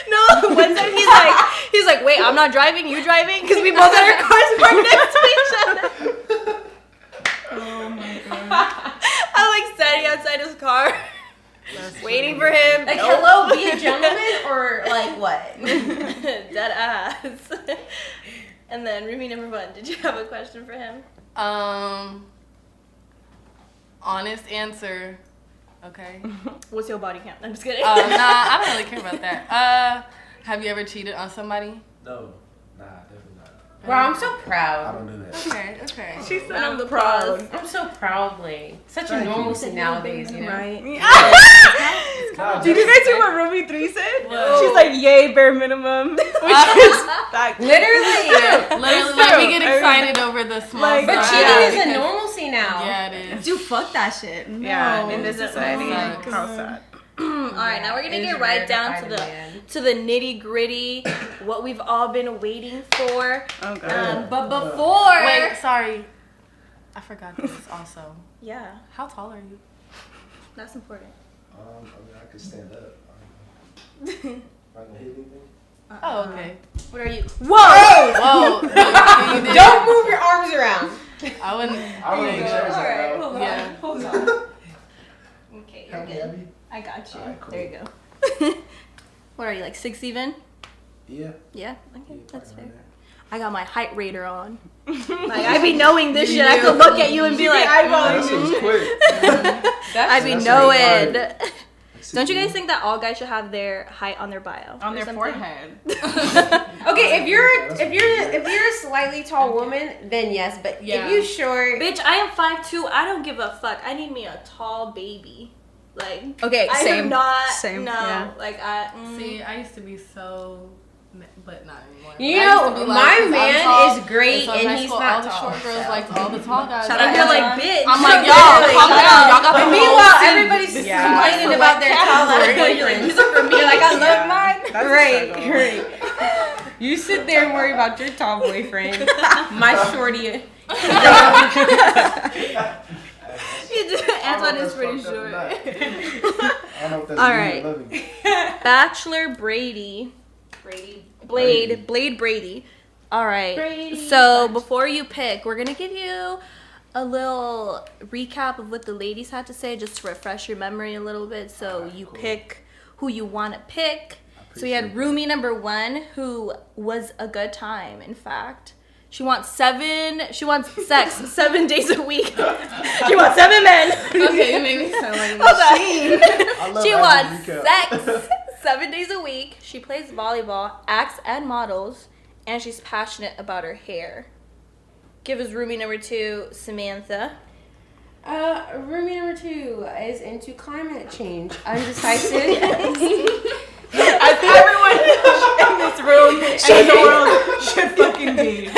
No, one time he's like, wait, I'm not driving, you driving? Because we both had our cars parked next to each other. Oh my god. I'm like standing outside his car, waiting for him. Like, Nope. hello, be a gentleman, or like what? Dead ass. And then roomie number 1, did you have a question for him? Honest answer. Okay. What's your body count? I'm just kidding. Nah, I don't really care about that. Have you ever cheated on somebody? No, nah, definitely not. Wow, I'm so I proud. don't do that. Okay, okay. She said Round I'm of proud. applause. I'm so proudly. Such a Thank you. normalcy nowadays, you know? Right. Nah, Did you just- guys hear what Roomie 3 said? What? She's like, yay, bare minimum. Which is fact. Literally. Literally, like, we get excited over the small Like, But stuff. cheating Yeah, is a because- normalcy now. Yeah, it is. Dude, fuck that shit. No. Yeah, in this society, Sucks. how sad. All right, now we're gonna It is get right rare to down find to a the man. nitty gritty, what we've all been waiting for. Oh god. But before, Wait, sorry. I forgot this also. yeah, How tall are you? that's important. I mean, I could stand up. Am I gonna hit anything? Oh, okay. What are you? Whoa! Whoa! You did. Don't move your arms around. I wouldn't. I wouldn't yeah. share All right, that, hold on. Yeah. Hold on. Okay, you're How good. heavy? I got you. All right, cool. There you go. What are you, like 6 even? Yeah. Yeah. Okay, Yeah, that's probably fair. around I got my height rater on. Like I be knowing this shit. I could look at you and be like, there. That shit was quick. I be That's knowing. right. Don't you guys think that all guys should have their height on their bio? On or their something? forehead. Okay, if you're a slightly tall woman, then yes. But Yeah. if you short, Bitch, I am 5'2". I don't give a fuck. I need me a tall baby. Like, Okay, I same. am not. Same, No, yeah. like I. See, I used to be so, but not anymore. you I know, used to be my "'Cause I'm man tall, is great, So in and high he's school, not all the tall. short girls liked all the tall guys. Shout out, you're like, bitch. I'm like, y'all, calm down. Y'all got the But whole meanwhile, scene. everybody's Yeah. complaining about their tall ass boyfriends. You're like, I love mine. That's a Great, struggle. great. You sit there and worry about your tall boyfriend. My shorty. Antoine is pretty short. I don't know if that's All me right. or loving. Bachelor Brady. Blade Brady. All right. Brady. So before you pick, we're going to give you a little recap of what the ladies had to say just to refresh your memory a little bit. So you pick who you want to pick. So we had roomie number 1, who was a good time, in fact. She wants sex 7 days a week. She wants 7 men. Okay, you made me sound like a Hold machine. I love She how wants you recap. sex 7 days a week. She plays volleyball, acts and models, and she's passionate about her hair. Give us roomie number 2, Samantha. Roomie number 2 is into climate change. Undecisive. As everyone in this room and in the world should fucking be.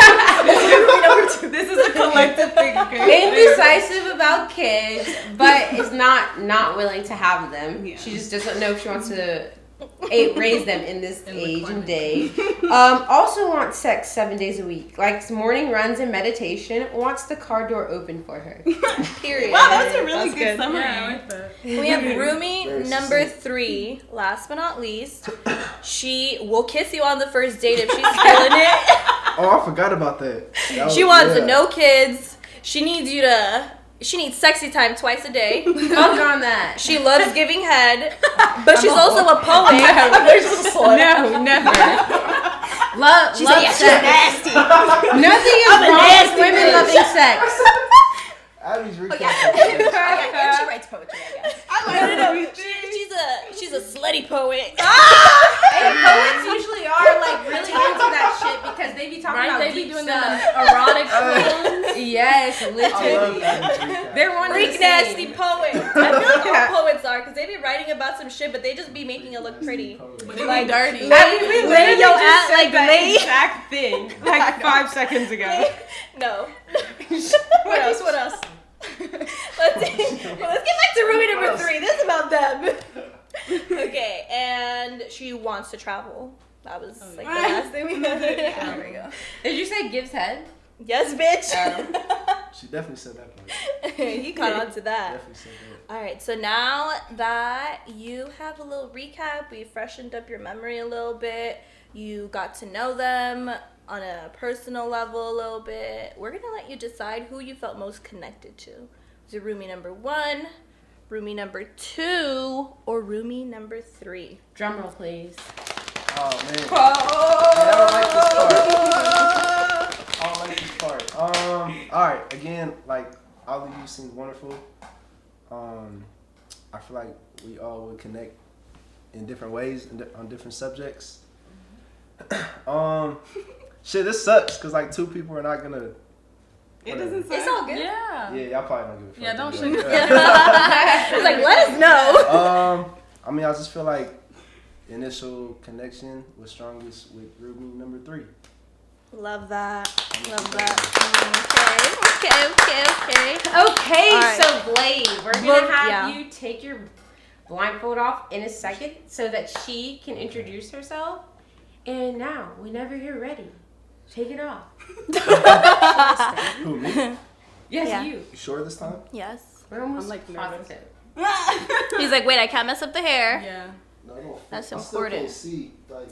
This is a collective thing, okay? Indecisive about kids, but is not willing to have them. Yeah. She just doesn't know if she wants to raise them in this age and day. Also wants sex 7 days a week. Likes morning runs and meditation. Wants the car door open for her. Period. Wow, that was a really That's good summary. Yeah, I like that. We have roomie Very number succinct. 3, last but not least. She will kiss you on the first date if she's feeling it. Oh, I forgot about that. She wants no kids. She needs sexy time twice a day. Fuck on that. She loves giving head, but she's also a poet. No, never. Love She's like, yeah, she's sex. nasty. Nothing is wrong with women loving sex. Abby's recap. And she writes poetry, I guess. No. She's a slutty poet. And poets usually are like really into that shit because they be talking Right? about They be deep doing stuff. the erotic poems. Yes, I love literally. Abby's recap. They're one Freak of the nasty same. poet. I feel like all poets are because they be writing about some shit, but they just be making it look pretty. Like dirty. We literally your just ass said like that lay. exact thing like 5 seconds ago. No. What else? Let's get back to roomie number 3. This is about them. Okay, and she wants to travel. That was like the last thing we had. There we go. Did you say gives head? Yes, bitch. She definitely said that part. He caught on to that. Definitely said that. All right, so now that you have a little recap, we freshened up your memory a little bit. You got to know them on a personal level a little bit. We're gonna let you decide who you felt most connected to. Was it roomie number 1, roomie number 2, or roomie number 3? Drum roll, please. Oh man. I don't like this part. Alright, again, like all of you seem wonderful. I feel like we all would connect in different ways and on different subjects. Shit, this sucks because like 2 people are not gonna. It whatever. doesn't It's sound all good. Yeah. Yeah, y'all probably don't give a fuck. Yeah, don't But, shake your It's like, let us know. I mean, I just feel like initial connection was strongest with roomie number 3. Love that. Love that. Okay. Okay, All right. so Blade, we're gonna Well, have yeah. you take your blindfold off in a second so that she can introduce herself. And now, whenever you're ready, take it off. Who, me? You Yes, Yeah. you. sure this time? Yes. We're almost I'm, like, nervous. positive. He's like, wait, I can't mess up the hair. Yeah. No, I don't. That's I important. Still can't see. Like,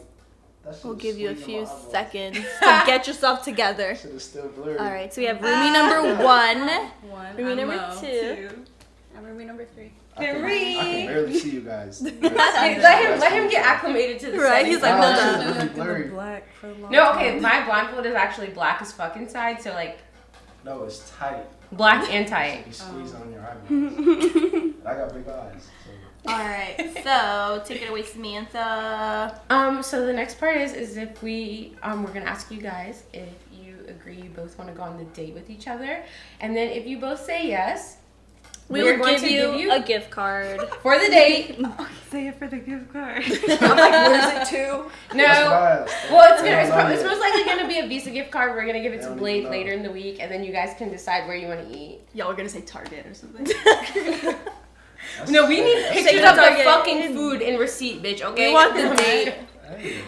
that shit We'll is give you a squeezing few my eyeballs. seconds to get yourself together. Shit is still blurry. All right, so we have roomie number 1. One. Roomie I'm number low. 2. I'm roomie number 3. I can barely see you guys. Let him get acclimated to the Right, setting. he's like, Oh, hold shit, on. really blurry. Black for a long No, time. okay, my blindfold is actually black as fuck inside, so like No, it's tight. black and tight. You squeeze on your eyeballs. I got big eyes. So. All right, so take it away, Samantha. So the next part is if we're gonna ask you guys if you agree you both want to go on the date with each other, and then if you both say yes, We We're will going give to you give you- a gift card. for the date. Say it for the gift card. I'm like, what is it to? No. That's what I asked. Well, it's They gonna. don't know It's yet. most likely gonna be a Visa gift card. We're gonna give it They to don't Blade even know. later in the week, and then you guys can decide where you want to eat. Y'all are gonna say Target or something. That's No, we need that's pictures Say of the Target. fucking food and receipt, bitch. Okay. We want the date. Hey,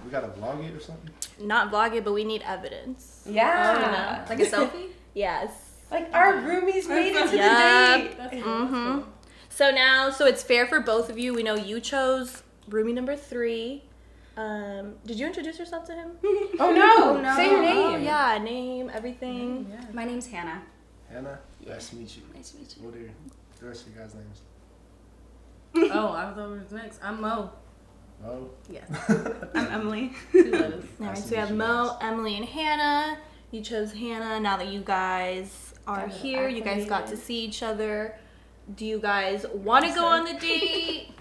we gotta vlog it or something. Not vlog it, but we need evidence. Yeah. Like a selfie? Yes. Like our roomies made it to Yep. the date. Mm-hmm. So it's fair for both of you. We know you chose roomie number 3. Did you introduce yourself to him? Oh no. Oh, no. Say your name. Oh yeah, name, everything. My name's Hannah. Hannah, nice to meet you. Nice to meet you. What are the rest of your guys' names? Oh, I was over next. I'm Mo. Oh. Yes. I'm Emily. 2 letters. All right, Nice so to we have meet you Mo, guys. Emily, and Hannah. You chose Hannah. Now that you guys are here, you guys got to see each other. Do you guys want to go on the date?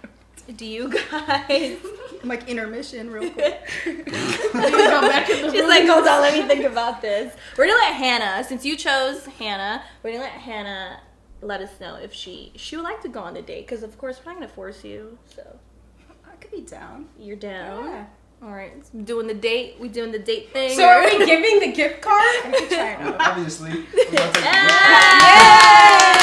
Do you guys? I'm like intermission real quick. Go back in the She's room. like, hold on, let me think about this. We're gonna let Hannah, since you chose Hannah, we're gonna let Hannah let us know if she would like to go on the date. Because of course we're not gonna force you. So I could be down. you're down. Yeah. All right, so doing the date. We doing the date thing. So are we giving the gift card? Obviously. We're gonna take the Yay!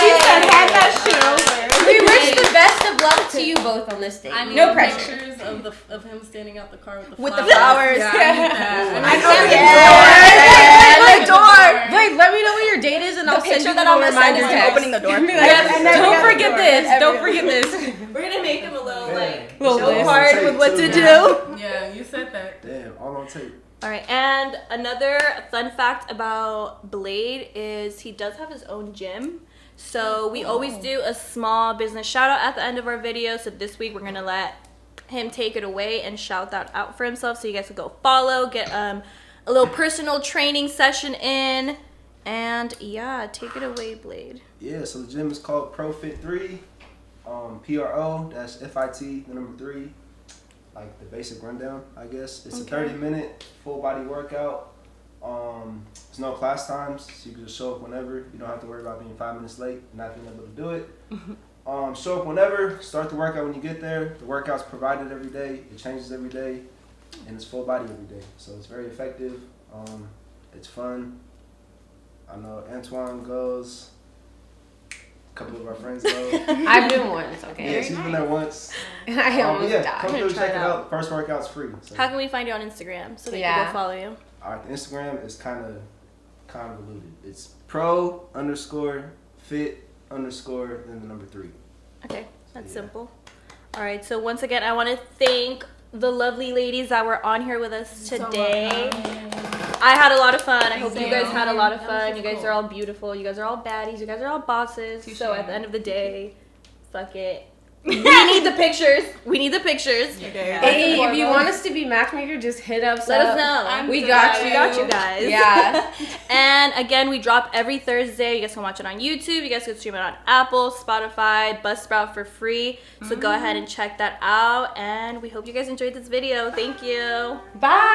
He said, hand that shit over. We wish the best of luck to you both on this date. I need No pressure. pictures of him standing out the car with the With flowers. the flowers. Yeah, I need that. I I know. need The door. Blake, let me know what your date is, and I'll send you Picture that a I'm gonna send reminder is him text. opening the door. Yes, And then we don't have the forget door. this. Don't forget this. We're gonna make him a little like Little show list. card with what to do. Yeah, you said that. Damn, all on tape. All right, and another fun fact about Blade is he does have his own gym. So we always do a small business shout out at the end of our video. So this week we're gonna let him take it away and shout that out for himself. So you guys can go follow, get a little personal training session in, and yeah, take it away, Blade. Yeah, so the gym is called ProFit3. PRO, that's FIT, the number 3. Like the basic rundown, I guess. It's Okay. a 30-minute full body workout. There's no class times, so you can just show up whenever. You don't have to worry about being 5 minutes late, not being able to do it. Show up whenever, start the workout when you get there. The workout's provided every day, it changes every day, and it's full body every day. So it's very effective. It's fun. I know Antoine goes. A couple of our friends go. I've been once, Yeah, okay? she's been there once. And I almost Yeah, died. come through, try check it it out. out. First workout's free. So. How can we find you on Instagram so they can Yeah. go follow you? All right, the Instagram is kind of convoluted. It's pro_fit_, then the number 3. Okay, that's Yeah. simple. All right, so once again, I want to thank the lovely ladies that were on here with us today. I had a lot of fun. I hope you guys had a lot of fun. You guys are all beautiful. You guys are all baddies. You guys are all bosses. So at the end of the day, fuck it. We need the pictures. We need the pictures. Okay. Hey, if you want us to be matchmaker, just hit us Let up. us know. We got you. We got you guys. Yeah. And again, we drop every Thursday. You guys can watch it on YouTube. You guys can stream it on Apple, Spotify, Buzzsprout for free. So go ahead and check that out. And we hope you guys enjoyed this video. Thank you. Bye.